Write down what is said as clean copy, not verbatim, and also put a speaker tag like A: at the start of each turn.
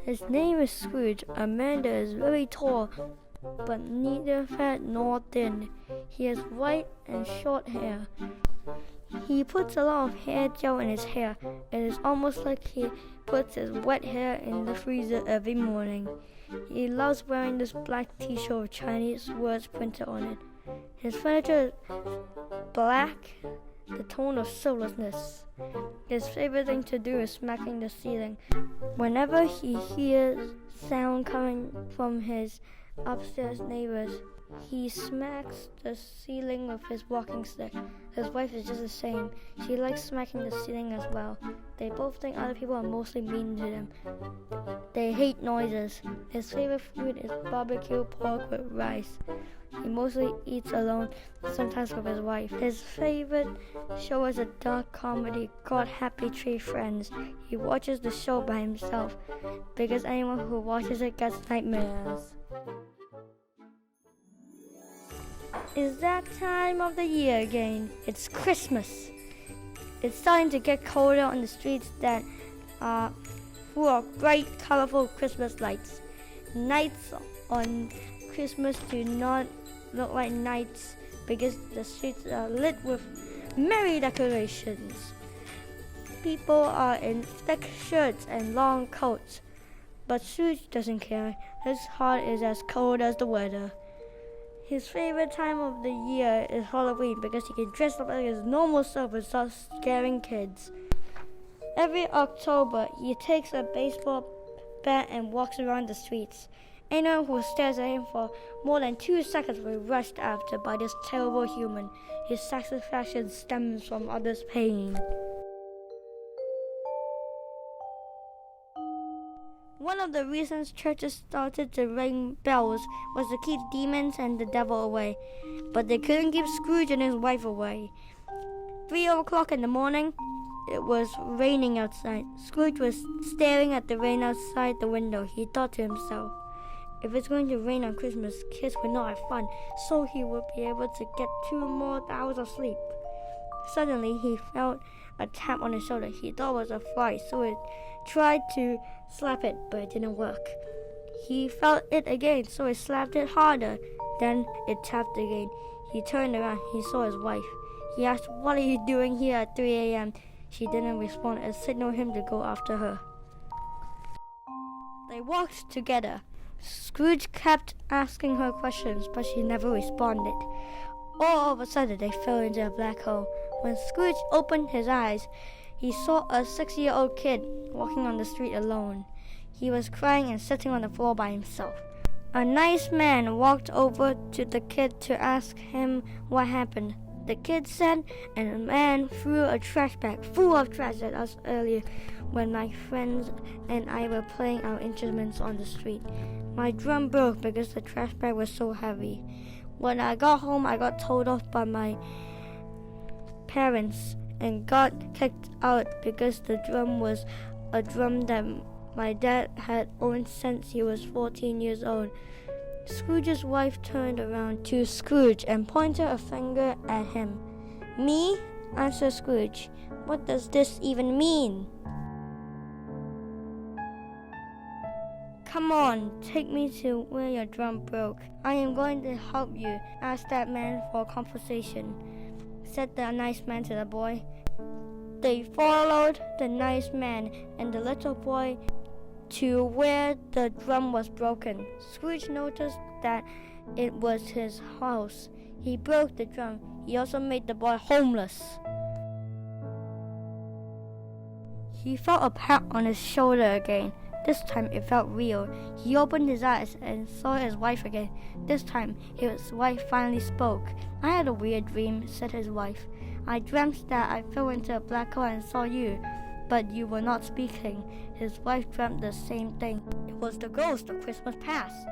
A: His name is Scrooge. Amanda is very tall, but neither fat nor thin. He has white and short hair. He puts a lot of hair gel in his hair. It is almost like he puts his wet hair in the freezer every morning. He loves wearing this black t-shirt with Chinese words printed on it. His furniture is black, the tone of soullessness. His favorite thing to do is smacking the ceiling. Whenever he hears sound coming from his upstairs neighbors, he smacks the ceiling with his walking stick. His wife is just the same. She likes smacking the ceiling as well. They both think other people are mostly mean to them. They hate noises. His favorite food is barbecue pork with rice. He mostly eats alone, sometimes with his wife. His favorite show is a dark comedy called Happy Tree Friends. He watches the show by himself because anyone who watches it gets nightmares. It's that time of the year again. It's Christmas. It's starting to get colder on the streets that are full of bright, colorful Christmas lights. Nights on Christmas do not look like nights because the streets are lit with merry decorations. People are in thick shirts and long coats, but Scrooge doesn't care. His heart is as cold as the weather. His favorite time of the year is Halloween because he can dress up like his normal self and start scaring kids. Every October, he takes a baseball bat and walks around the streets. Anyone who stares at him for more than 2 seconds will be rushed after by this terrible human. His satisfaction stems from others' pain. One of the reasons churches started to ring bells was to keep demons and the devil away, but they couldn't keep Scrooge and his wife away. 3:00 in the morning, it was raining outside. Scrooge was staring at the rain outside the window. He thought to himself, if it's going to rain on Christmas, kids will not have fun, so he would be able to get 2 more hours of sleep. Suddenly, he felt a tap on his shoulder. He thought it was a fly, so he tried to slap it, but it didn't work. He felt it again, so he slapped it harder. Then it tapped again. He turned around. He saw his wife. He asked, "What are you doing here at 3 a.m.? She didn't respond and signaled him to go after her. They walked together. Scrooge kept asking her questions, but she never responded. All of a sudden, they fell into a black hole. When Scrooge opened his eyes, he saw a 6-year-old kid walking on the street alone. He was crying and sitting on the floor by himself. A nice man walked over to the kid to ask him what happened. The kid said, and a man threw a trash bag full of trash at us earlier when my friends and I were playing our instruments on the street. My drum broke because the trash bag was so heavy. When I got home, I got told off by my parents and got kicked out because the drum was a drum that my dad had owned since he was 14 years old. Scrooge's wife turned around to Scrooge and pointed a finger at him. "Me?" answered Scrooge. "What does this even mean?" "Come on, take me to where your drum broke. I am going to help you. Ask that man for compensation," said the nice man to the boy. They followed the nice man and the little boy to where the drum was broken. Scrooge noticed that it was his house. He broke the drum. He also made the boy homeless. He felt a pat on his shoulder again. This time it felt real. He opened his eyes and saw his wife again. This time his wife finally spoke. "I had a weird dream," said his wife. "I dreamt that I fell into a black hole and saw you, but you were not speaking." His wife dreamt the same thing. It was the ghost of Christmas past.